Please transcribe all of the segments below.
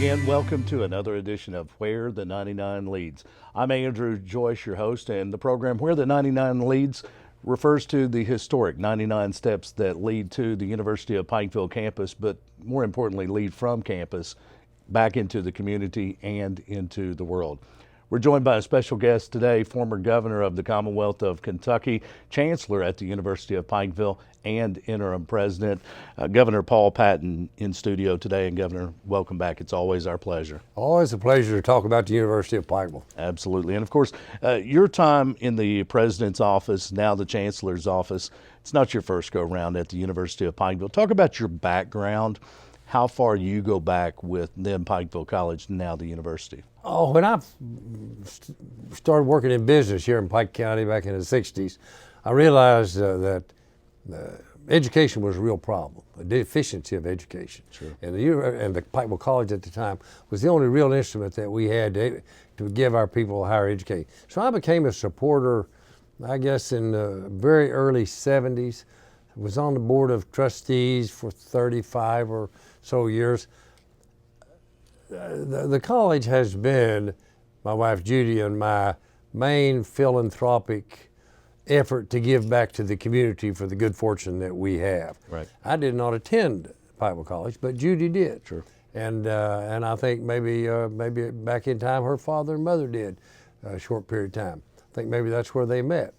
again. Welcome to another edition of Where the 99 Leads. I'm Andrew Joyce, your host, and the program Where the 99 Leads refers to the historic 99 steps that lead to the University of Pikeville campus, but more importantly, lead from campus back into the community and into the world. We're joined by a special guest today, former governor of the Commonwealth of Kentucky, chancellor at the University of Pikeville, and interim president, Governor Paul Patton, in studio today. And Governor, welcome back. It's always our pleasure. Always a pleasure to talk about the University of Pikeville. Absolutely. And of course, your time in the president's office, now the chancellor's office, it's not your first go round at the University of Pikeville. Talk about your background, how far you go back with then Pikeville College, now the university. Oh, when I started working in business here in Pike County back in the 60s, I realized that education was a real problem, a deficiency of education. Sure. And the Pikeville College at the time was the only real instrument that we had to give our people a higher education. So I became a supporter, I guess, in the very early 70s. I was on the board of trustees for 35 or so years. The college has been my wife Judy and my main philanthropic effort to give back to the community for the good fortune that we have. Right. I did not attend Pikeville College, but Judy did. Sure. And I think maybe back in time her father and mother did a short period of time. I think maybe that's where they met.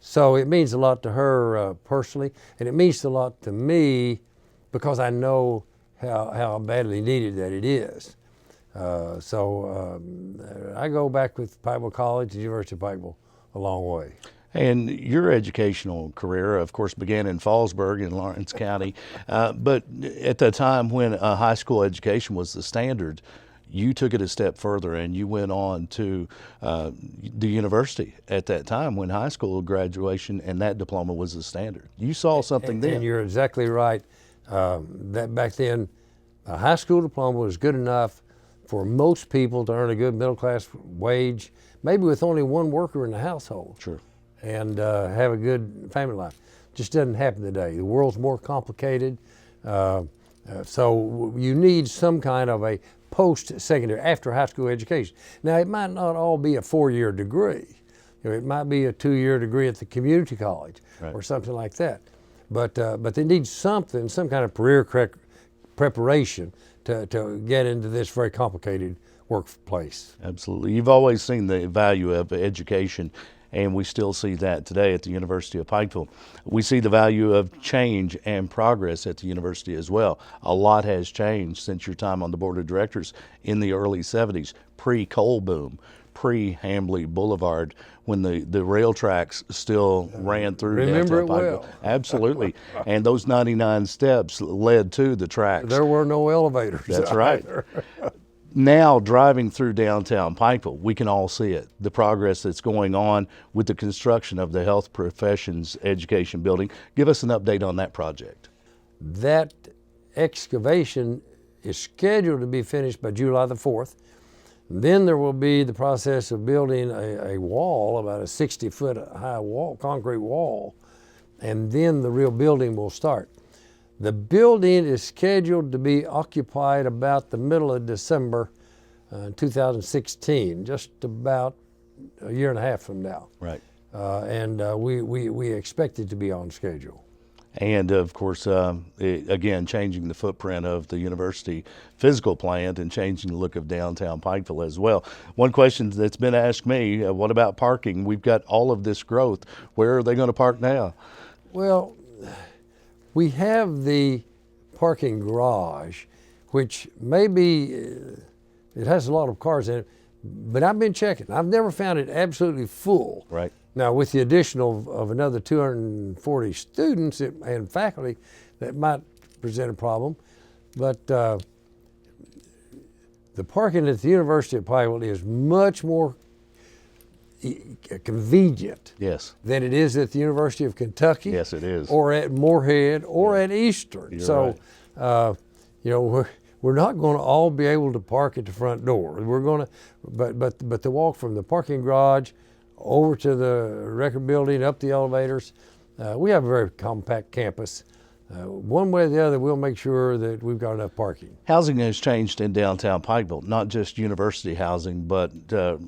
So it means a lot to her personally, and it means a lot to me because I know how badly needed that it is. So I go back with Pikeville College and University of Pikeville a long way. And your educational career, of course, began in Fallsburg in Lawrence County. But at the time when high school education was the standard, you took it a step further and you went on to the university at that time when high school graduation and that diploma was the standard. You saw something then. And you're exactly right. That back then, a high school diploma was good enough for most people to earn a good middle class wage, maybe with only one worker in the household. Sure. And have a good family life. Just doesn't happen today. The world's more complicated. So you need some kind of a post-secondary, after high school education. Now, it might not all be a 4-year degree. It might be a 2-year degree at the community college, right, or something like that. But they need something, some kind of career preparation to get into this very complicated workplace. Absolutely. You've always seen the value of education, and we still see that today at the University of Pikeville. We see the value of change and progress at the university as well. A lot has changed since your time on the board of directors in the early 70s, pre-coal boom, pre-Hambly Boulevard, when the rail tracks still ran through. Remember it Pikeville. well. Absolutely. And those 99 steps led to the tracks. There were no elevators. That's right. Now, driving through downtown Pikeville, we can all see it, the progress that's going on with the construction of the Health Professions Education Building. Give us an update on that project. That excavation is scheduled to be finished by July the 4th. Then there will be the process of building a wall, about a 60-foot high wall, concrete wall, and then the real building will start. The building is scheduled to be occupied about the middle of December 2016, just about a year and a half from now. Right. And we expect it to be on schedule. And of course, again, changing the footprint of the university physical plant and changing the look of downtown Pikeville as well. One question that's been asked me, what about parking? We've got all of this growth. Where are they going to park now? Well, we have the parking garage, which maybe it has a lot of cars in it, but I've been checking. I've never found it absolutely full. Right. Now, with the addition of another 240 students and faculty, that might present a problem. But the parking at the University of Pikeville is much more convenient, yes, than it is at the University of Kentucky. Yes, it is. Or at Moorhead, or at Eastern. You're so, right. You know, we're not going to all be able to park at the front door. We're going to, but the walk from the parking garage over to the record building, up the elevators. We have a very compact campus. One way or the other, we'll make sure that we've got enough parking. Housing has changed in downtown Pikeville, not just university housing, but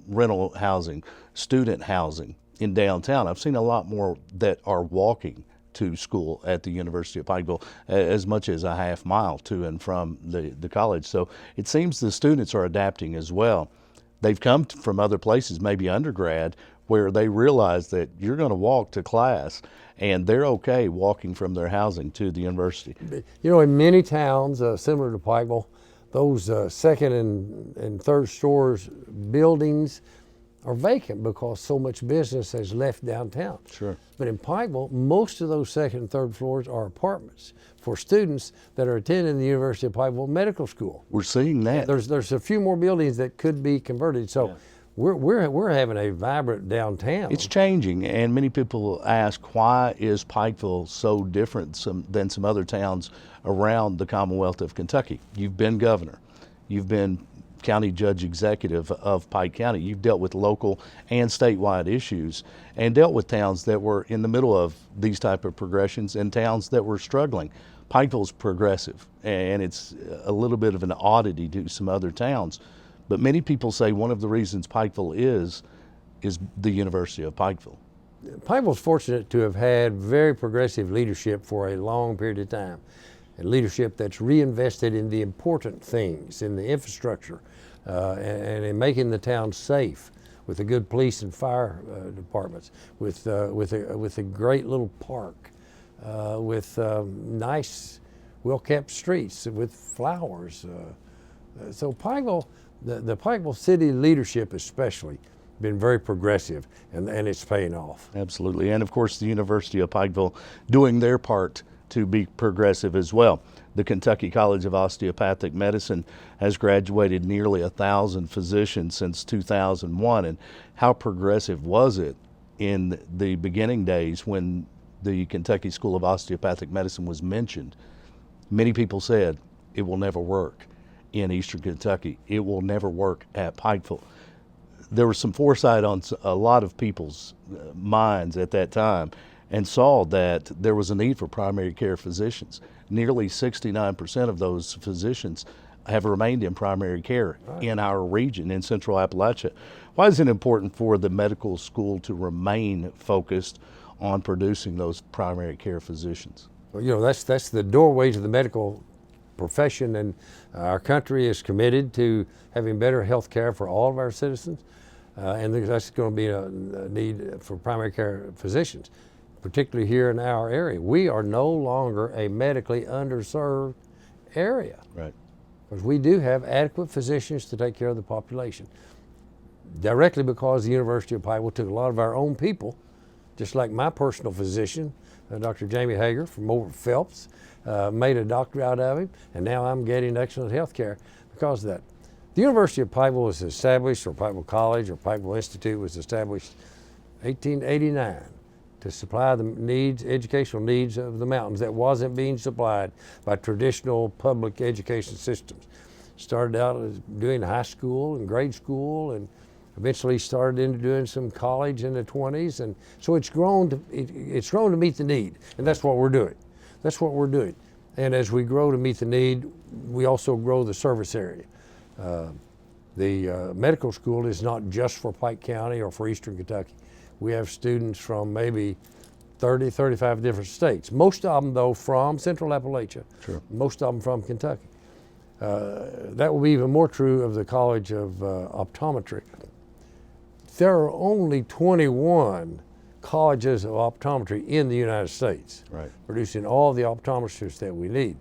rental housing, student housing in downtown. I've seen a lot more that are walking to school at the University of Pikeville, as much as a half mile to and from the college. So it seems the students are adapting as well. They've come from other places, maybe undergrad, where they realize that you're going to walk to class, and they're okay walking from their housing to the university. You know, in many towns similar to Pikeville, those second and third stores buildings are vacant because so much business has left downtown. Sure. But in Pikeville, most of those second and third floors are apartments for students that are attending the University of Pikeville Medical School. We're seeing that. There's a few more buildings that could be converted. So. Yeah. We're having a vibrant downtown. It's changing, and many people ask, why is Pikeville so different than some other towns around the Commonwealth of Kentucky? You've been governor. You've been county judge executive of Pike County. You've dealt with local and statewide issues and dealt with towns that were in the middle of these type of progressions and towns that were struggling. Pikeville's progressive, and it's a little bit of an oddity to some other towns. But many people say one of the reasons Pikeville is the University of Pikeville. Pikeville's fortunate to have had very progressive leadership for a long period of time, and leadership that's reinvested in the important things, in the infrastructure, and in making the town safe, with the good police and fire departments, with a great little park, with nice, well-kept streets, with flowers. So Pikeville. The Pikeville city leadership especially been very progressive, and it's paying off. Absolutely. And of course the University of Pikeville doing their part to be progressive as well. The Kentucky College of Osteopathic Medicine has graduated nearly 1,000 physicians since 2001. And how progressive was it in the beginning days when the Kentucky School of Osteopathic Medicine was mentioned? Many people said it will never work in Eastern Kentucky. It will never work at Pikeville. There was some foresight on a lot of people's minds at that time, and saw that there was a need for primary care physicians. Nearly 69% of those physicians have remained in primary care in our region in Central Appalachia. Why is it important for the medical school to remain focused on producing those primary care physicians? Well, you know, that's the doorway to the medical profession, and our country is committed to having better health care for all of our citizens, and that's going to be a need for primary care physicians, particularly here in our area. We are no longer a medically underserved area. Right. Because we do have adequate physicians to take care of the population. Directly because the University of Pikeville took a lot of our own people, just like my personal physician, Dr. Jamie Hager from over Phelps, made a doctor out of him, and now I'm getting excellent health care because of that. The University of Pikeville was established, or Pikeville College or Pikeville Institute was established 1889 to supply the needs, educational needs of the mountains that wasn't being supplied by traditional public education systems. Started out as doing high school and grade school, and eventually started into doing some college in the 20s, and so it's grown to meet the need, and that's what we're doing. That's what we're doing. And as we grow to meet the need, we also grow the service area. The medical school is not just for Pike County or for Eastern Kentucky. We have students from maybe 30, 35 different states. Most of them, though, from Central Appalachia. Sure. Most of them from Kentucky. That will be even more true of the College of Optometry. There are only 21 colleges of optometry in the United States, Right. producing all the optometrists that we need.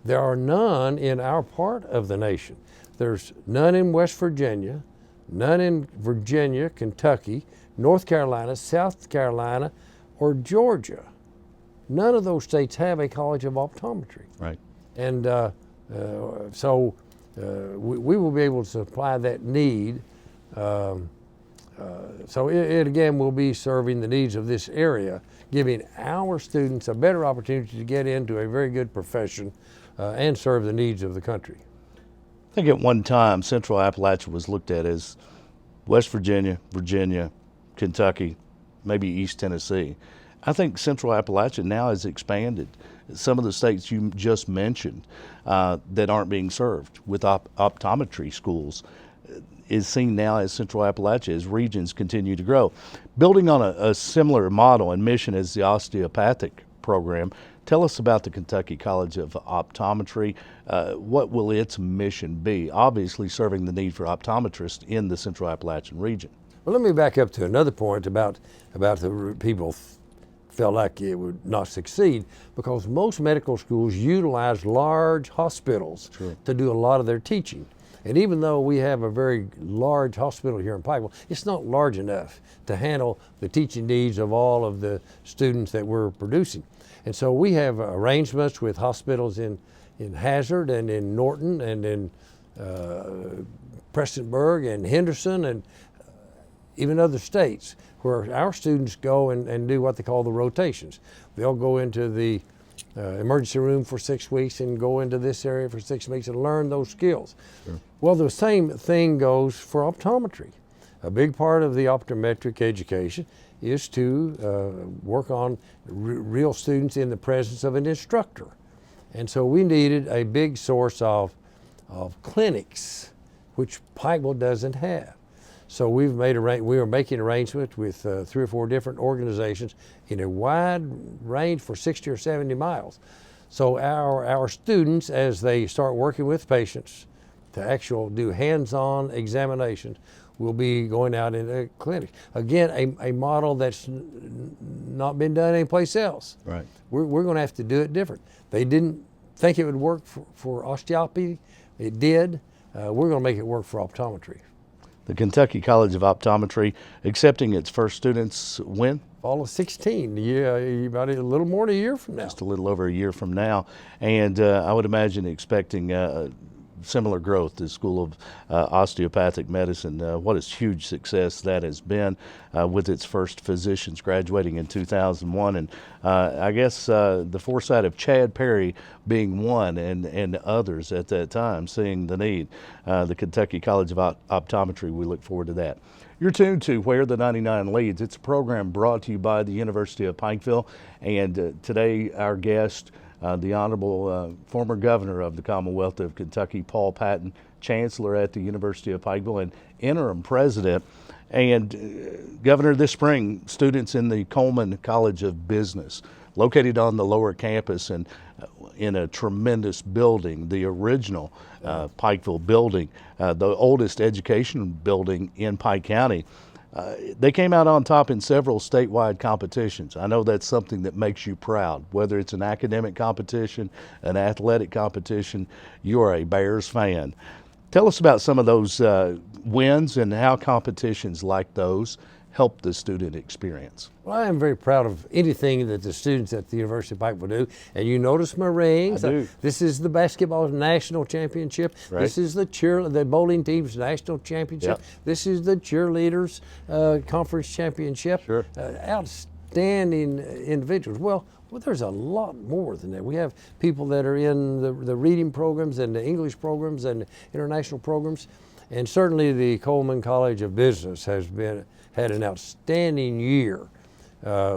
There are none in our part of the nation. There's none in West Virginia, none in Virginia, Kentucky, North Carolina, South Carolina, or Georgia. None of those states have a college of optometry. Right. And so we will be able to supply that need. So it again will be serving the needs of this area, giving our students a better opportunity to get into a very good profession and serve the needs of the country. I think at one time Central Appalachia was looked at as West Virginia, Virginia, Kentucky, maybe East Tennessee. I think Central Appalachia now has expanded. Some of the states you just mentioned that aren't being served with optometry schools is seen now as Central Appalachia as regions continue to grow. Building on a similar model and mission as the osteopathic program, tell us about the Kentucky College of Optometry. What will its mission be? Obviously serving the need for optometrists in the Central Appalachian region. Well, let me back up to another point about the people felt like it would not succeed, because most medical schools utilize large hospitals to do a lot of their teaching. And even though we have a very large hospital here in Pikeville, it's not large enough to handle the teaching needs of all of the students that we're producing. And so we have arrangements with hospitals in Hazard and in Norton and in Prestonsburg and Henderson and even other states, where our students go and do what they call the rotations. They'll go into the emergency room for 6 weeks and go into this area for 6 weeks and learn those skills. Sure. Well, the same thing goes for optometry. A big part of the optometric education is to work on real students in the presence of an instructor. And so we needed a big source of clinics, which Pikeville doesn't have. So we are making arrangements with 3 or 4 different organizations in a wide range for 60 or 70 miles. So our students, as they start working with patients to do hands-on examinations, will be going out in a clinic. Again, a model that's not been done anyplace else. Right. We're going to have to do it different. They didn't think it would work for osteopathy. It did. We're going to make it work for optometry. The Kentucky College of Optometry accepting its first students when? Fall of 16, about a little more than a year from now. Just a little over a year from now. And I would imagine expecting similar growth to the School of Osteopathic Medicine. What a huge success that has been with its first physicians graduating in 2001. And I guess the foresight of Chad Perry being one and others at that time, seeing the need. The Kentucky College of Optometry, we look forward to that. You're tuned to Where the 99 Leads. It's a program brought to you by the University of Pikeville. And today our guest, the Honorable former Governor of the Commonwealth of Kentucky, Paul Patton, Chancellor at the University of Pikeville and Interim President. And Governor, this spring, students in the Coleman College of Business, located on the lower campus and in a tremendous building, the original Pikeville building, the oldest education building in Pike County. They came out on top in several statewide competitions. I know that's something that makes you proud, whether it's an academic competition, an athletic competition. You are a Bears fan. Tell us about some of those wins and how competitions like those help the student experience. Well, I am very proud of anything that the students at the University of Pikeville do. And you notice my rings. I do. This is the basketball national championship. Right. This is the bowling team's national championship. Yep. This is the cheerleaders conference championship. Sure. Outstanding individuals. Well, there's a lot more than that. We have people that are in the reading programs and the English programs and international programs. And certainly the Coleman College of Business had an outstanding year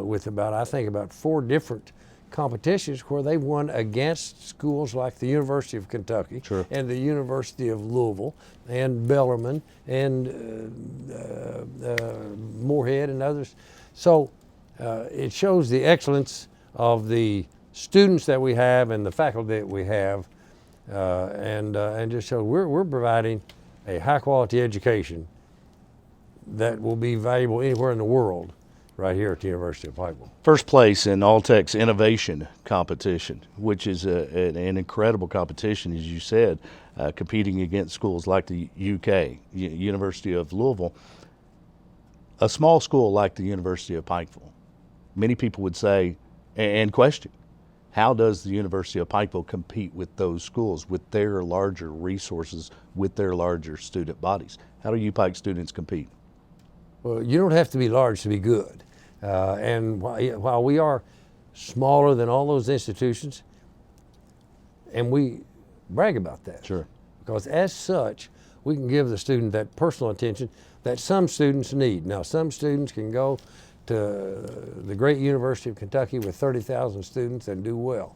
with about 4 different competitions where they won against schools like the University of Kentucky Sure. and the University of Louisville and Bellarmine and Moorhead and others. So it shows the excellence of the students that we have and the faculty that we have, and just show we're providing a high quality education that will be valuable anywhere in the world right here at the University of Pikeville. First place in All-Tech's innovation competition, which is an incredible competition, as you said, competing against schools like the UK, University of Louisville. A small school like the University of Pikeville, many people would say and question, how does the University of Pikeville compete with those schools, with their larger resources, with their larger student bodies? How do UPike students compete? Well, you don't have to be large to be good. And while we are smaller than all those institutions, and we brag about that. Sure. Because as such, we can give the student that personal attention that some students need. Now, some students can go to the great University of Kentucky with 30,000 students and do well.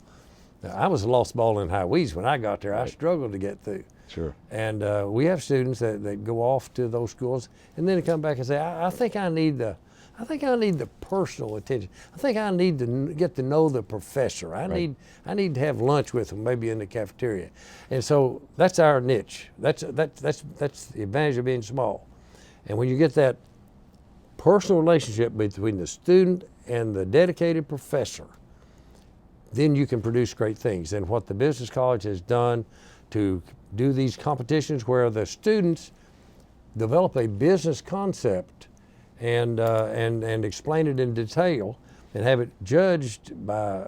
Now, I was a lost ball in High Weeds when I got there. I struggled to get through. Sure. And we have students that go off to those schools and then they come back and say, I think I need the personal attention. I think I need to get to know the professor. I need to have lunch with them, maybe in the cafeteria. And so that's our niche. That's the advantage of being small. And when you get that personal relationship between the student and the dedicated professor, then you can produce great things. And what the Business College has done to do these competitions where the students develop a business concept and explain it in detail and have it judged by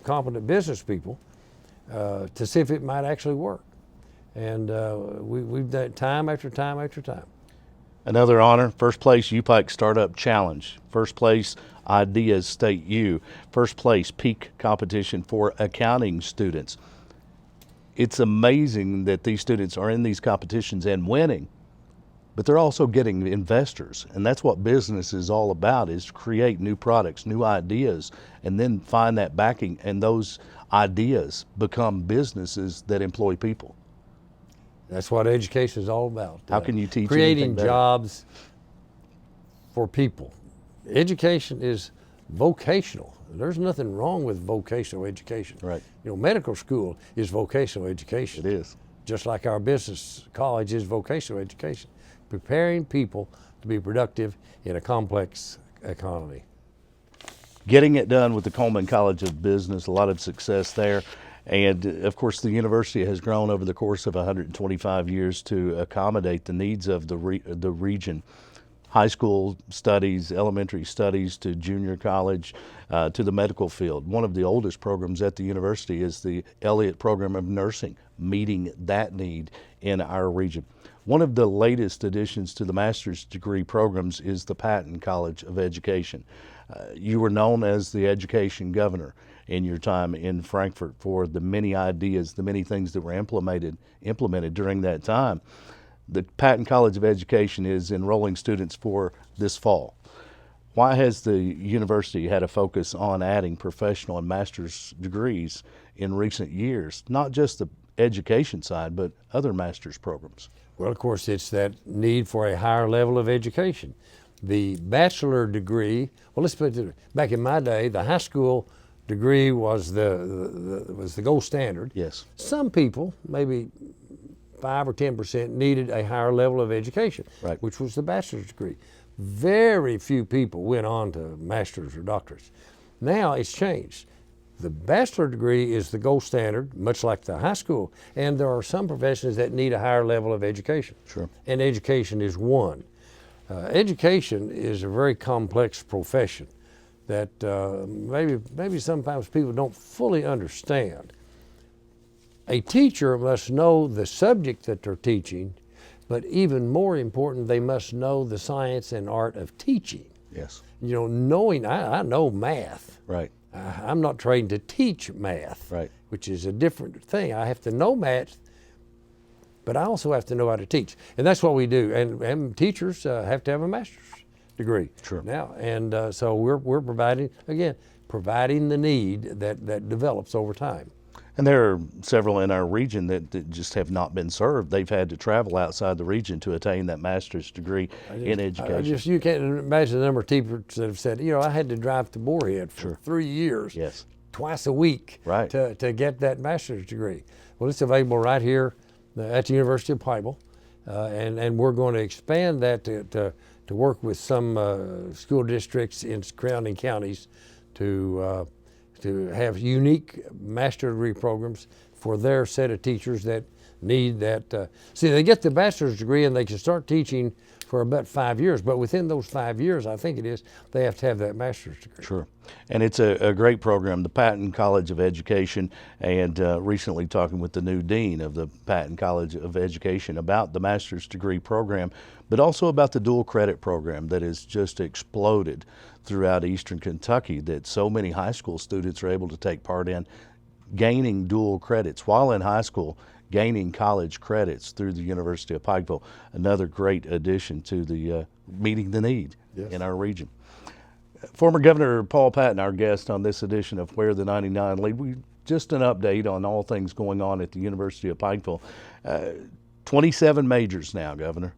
competent business people to see if it might actually work. And we've done it time after time after time. Another honor, first place UPike Startup Challenge, first place Ideas State U, first place Peak Competition for Accounting Students. It's amazing that these students are in these competitions and winning, but they're also getting investors. And that's what business is all about, is create new products, new ideas, and then find that backing, and those ideas become businesses that employ people. That's what education is all about. How can you teach creating anything better? jobs for people? Education is vocational. There's nothing wrong with vocational education. Right. You know, medical school is vocational education. It is. Just like our business college is vocational education, preparing people to be productive in a complex economy. Getting it done with the Coleman College of Business, a lot of success there. And of course, the university has grown over the course of 125 years to accommodate the needs of the region. High school studies, elementary studies, to junior college, to the medical field. One of the oldest programs at the university is the Elliott Program of Nursing, meeting that need in our region. One of the latest additions to the master's degree programs is the Patton College of Education. You were known as the education governor in your time in Frankfort for the many ideas, the many things that were implemented during that time. The Patton College of Education is enrolling students for this fall. Why has the university had a focus on adding professional and master's degrees in recent years? Not just the education side, but other master's programs. Well, of course, it's that need for a higher level of education. The bachelor degree, well, let's put it back in my day, the high school degree was the gold standard. Yes. Some people, maybe 5 or 10%, needed a higher level of education, Right. which was the bachelor's degree. Very few people went on to master's or doctorates. Now it's changed. The bachelor degree is the gold standard, much like the high school, and there are some professions that need a higher level of education. Sure. And education is one. Education is a very complex profession that maybe sometimes people don't fully understand. A teacher must know the subject that they're teaching, but even more important, they must know the science and art of teaching. Yes. You know, I know math. Right. I'm not trained to teach math, Right. which is a different thing. I have to know math, but I also have to know how to teach. And that's what we do. And teachers have to have a master's degree Sure. now. And so we're providing the need that develops over time. And there are several in our region that just have not been served. They've had to travel outside the region to attain that master's degree in education. You can't imagine the number of teachers that have said, I had to drive to Moorhead for 3 years, Yes. twice a week, Right. to get that master's degree. Well, it's available right here at the University of Pikeville, and we're going to expand that to work with some school districts in surrounding counties to have unique master's degree programs for their set of teachers that need that. See, they get the bachelor's degree and they can start teaching for about 5 years, but within those 5 years, I think it is, they have to have that master's degree. Sure. And it's a great program, the Patton College of Education, and recently talking with the new dean of the Patton College of Education about the master's degree program, but also about the dual credit program that has just exploded throughout Eastern Kentucky, that so many high school students are able to take part in, gaining dual credits while in high school, gaining college credits through the University of Pikeville. Another great addition to the meeting the need Yes. in our region. Former Governor Paul Patton, our guest on this edition of Where the 99 Lead. Just an update on all things going on at the University of Pikeville. 27 majors now, Governor.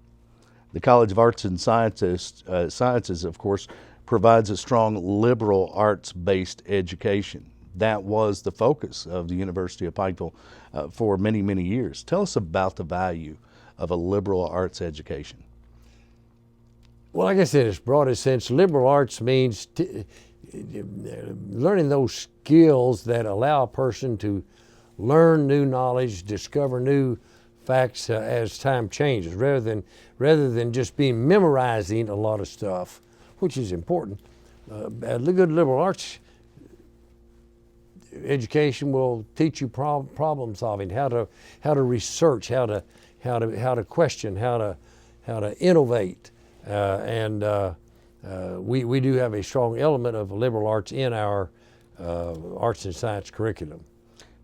The College of Arts and Sciences, of course, provides a strong liberal arts-based education. That was the focus of the University of Pikeville for many, many years. Tell us about the value of a liberal arts education. Well, like I said, in its broadest sense, liberal arts means learning those skills that allow a person to learn new knowledge, discover new facts as time changes, rather than just being memorizing a lot of stuff, which is important. A good liberal arts education will teach you problem solving, how to research, how to question, how to innovate, and we do have a strong element of liberal arts in our arts and science curriculum.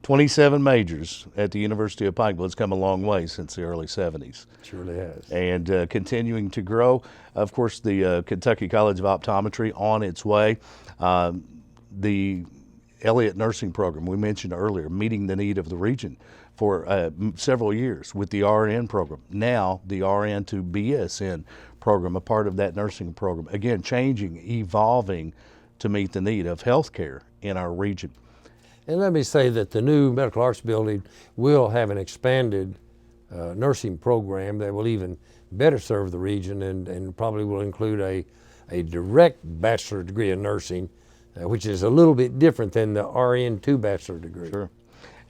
27 majors at the University of Pikeville. It's come a long way since the early 70s. It surely has. And continuing to grow. Of course, the Kentucky College of Optometry on its way. The Elliott Nursing Program we mentioned earlier, meeting the need of the region for several years with the RN program. Now the RN to BSN program, a part of that nursing program. Again, changing, evolving to meet the need of healthcare in our region. And let me say that the new medical arts building will have an expanded nursing program that will even better serve the region, and probably will include a direct bachelor degree in nursing, which is a little bit different than the RN2 bachelor degree. Sure.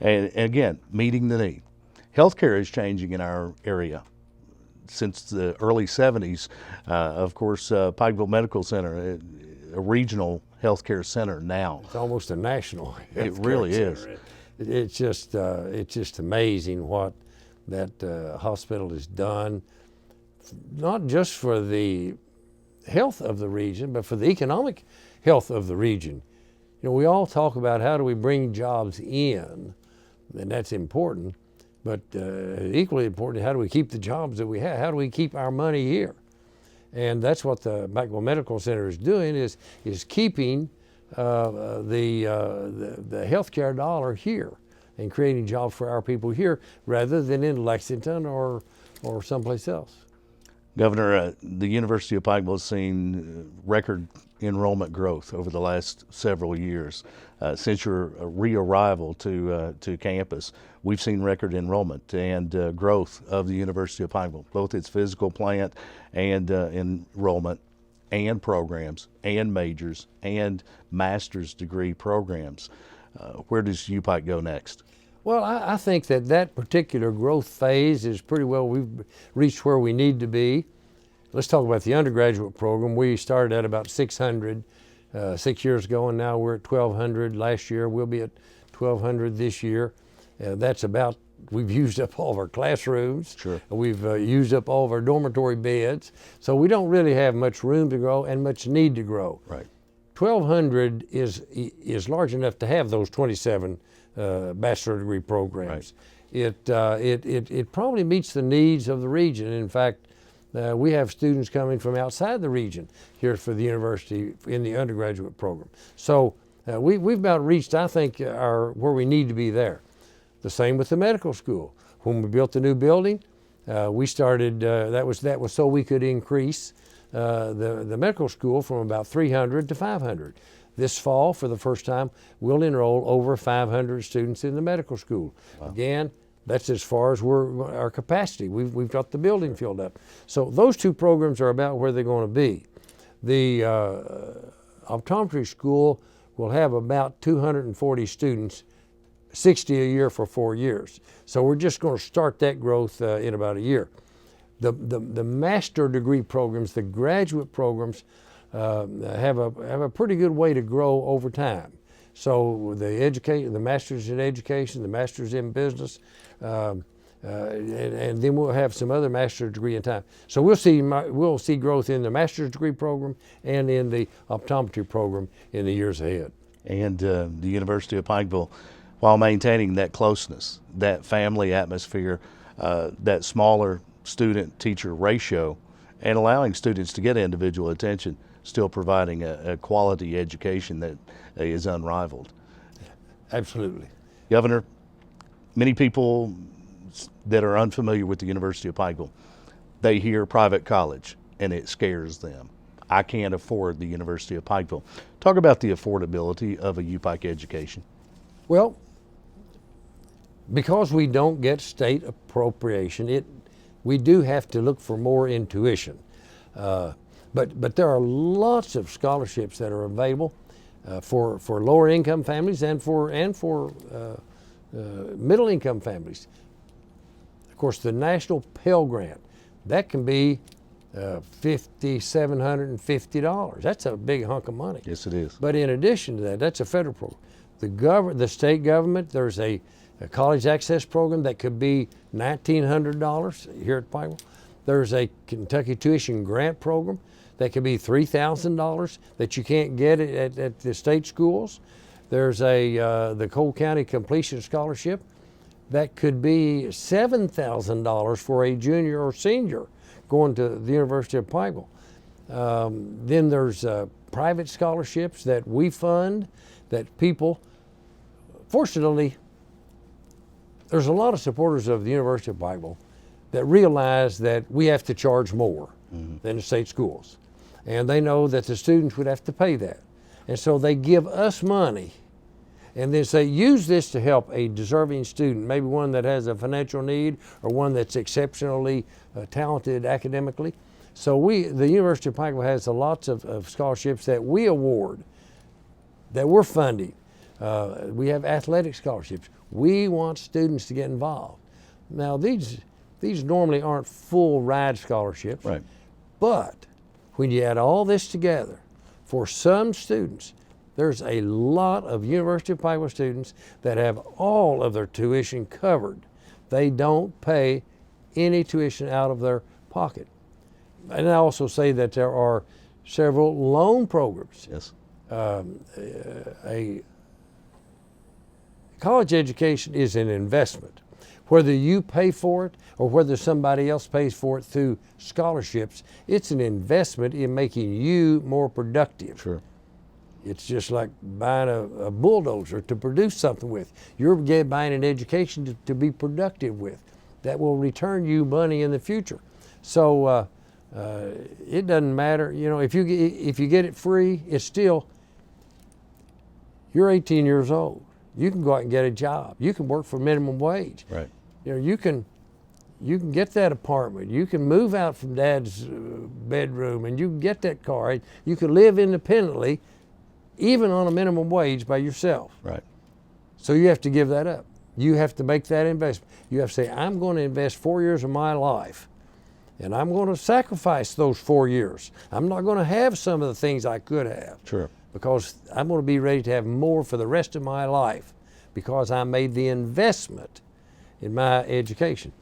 And again, meeting the need. Healthcare is changing in our area. Since the early 70s, of course, Pikeville Medical Center, a regional healthcare center now. It's almost a national. It really is. It's just amazing what that hospital has done, not just for the health of the region, but for the economic health of the region. You know, we all talk about how do we bring jobs in, and that's important. But equally important, how do we keep the jobs that we have? How do we keep our money here? And that's what the Pikeville Medical Center is doing, is keeping the healthcare dollar here and creating jobs for our people here rather than in Lexington or someplace else. Governor, the University of Pikeville has seen record enrollment growth over the last several years. Since your re-arrival to campus, we've seen record enrollment and growth of the University of Pikeville, both its physical plant and enrollment and programs and majors and master's degree programs. Where does UPike go next? Well, I think that particular growth phase is pretty well, we've reached where we need to be. Let's talk about the undergraduate program. We started at about 600 6 years ago, and now we're at 1,200 last year. We'll be at 1,200 this year. That's about, we've used up all of our classrooms. Sure. We've used up all of our dormitory beds. So we don't really have much room to grow and much need to grow. Right. 1,200 is large enough to have those 27 bachelor degree programs. Right. It probably meets the needs of the region. In fact, we have students coming from outside the region here for the university in the undergraduate program. So we've about reached, I think, where we need to be there. The same with the medical school. When we built the new building, we started, that was so we could increase the medical school from about 300 to 500. This fall, for the first time, we'll enroll over 500 students in the medical school. Wow. Again, that's as far as our capacity. We've got the building filled up. So those two programs are about where they're going to be. The optometry school will have about 240 students, 60 a year for 4 years. So we're just going to start that growth in about a year. The master degree programs, the graduate programs, have a pretty good way to grow over time. So the master's in education, the master's in business, and then we'll have some other master's degree in time. So we'll see growth in the master's degree program and in the optometry program in the years ahead. And the University of Pikeville, while maintaining that closeness, that family atmosphere, that smaller student-teacher ratio, and allowing students to get individual attention, still providing a quality education that is unrivaled. Absolutely. Governor, many people that are unfamiliar with the University of Pikeville, they hear private college and it scares them. I can't afford the University of Pikeville. Talk about the affordability of a UPike education. Well, because we don't get state appropriation, we do have to look for more in tuition. But there are lots of scholarships that are available for lower income families and for middle income families. Of course, the National Pell Grant, that can be $5,750. That's a big hunk of money. Yes, it is. But in addition to that, that's a federal program. The state government, there's a college access program that could be $1,900 here at Pikeville. There's a Kentucky tuition grant program that could be $3,000 that you can't get at the state schools. There's the Cole County Completion Scholarship that could be $7,000 for a junior or senior going to the University of Pikeville. Then there's private scholarships that we fund that people, fortunately, there's a lot of supporters of the University of Pikeville that realize that we have to charge more than the state schools. And they know that the students would have to pay that. And so they give us money and then say, use this to help a deserving student, maybe one that has a financial need or one that's exceptionally talented academically. So the University of Pikeville has lots of scholarships that we award, that we're funding. We have athletic scholarships. We want students to get involved. Now these normally aren't full ride scholarships, Right. But when you add all this together, for some students, there's a lot of University of Pikeville students that have all of their tuition covered. They don't pay any tuition out of their pocket. And I also say that there are several loan programs. Yes. A college education is an investment. Whether you pay for it or whether somebody else pays for it through scholarships, it's an investment in making you more productive. Sure. It's just like buying a bulldozer to produce something with. You're buying an education to be productive with. That will return you money in the future. So it doesn't matter. You know, if you get it free, it's still, you're 18 years old. You can go out and get a job. You can work for minimum wage. Right. You know, you can get that apartment. You can move out from dad's bedroom and you can get that car. You can live independently, even on a minimum wage by yourself. Right. So you have to give that up. You have to make that investment. You have to say, I'm going to invest 4 years of my life and I'm going to sacrifice those 4 years. I'm not going to have some of the things I could have. Sure. Because I'm going to be ready to have more for the rest of my life because I made the investment in my education.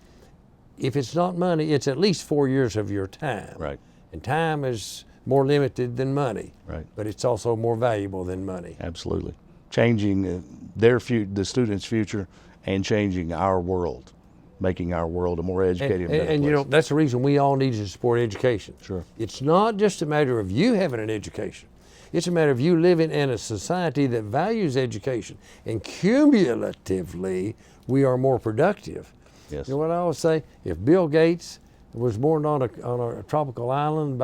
If it's not money, it's at least 4 years of your time. Right. And time is more limited than money. Right. But it's also more valuable than money. Absolutely. Changing the students' future and changing our world, making our world a more educated better And you know, place. that's the reason we all need to support education. Sure. It's not just a matter of you having an education. It's a matter of you living in a society that values education. And cumulatively, we are more productive. Yes. You know what I always say? If Bill Gates was born on a tropical island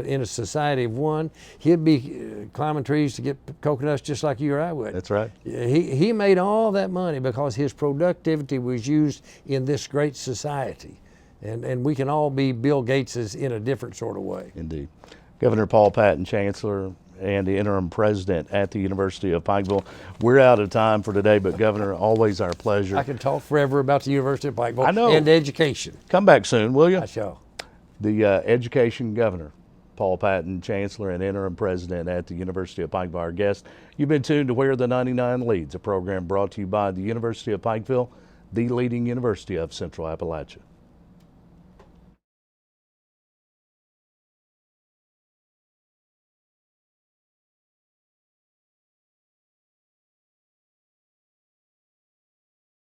in a society of one, he'd be climbing trees to get coconuts just like you or I would. That's right. He made all that money because his productivity was used in this great society. And we can all be Bill Gateses in a different sort of way. Indeed. Governor Paul Patton, Chancellor and the interim president at the University of Pikeville. We're out of time for today, but Governor, always our pleasure. I can talk forever about the University of Pikeville I know. and education. Come back soon, will you? I shall. The Education Governor, Paul Patton, Chancellor and interim president at the University of Pikeville, our guest. You've been tuned to Where the 99 Leads, a program brought to you by the University of Pikeville, the leading university of Central Appalachia.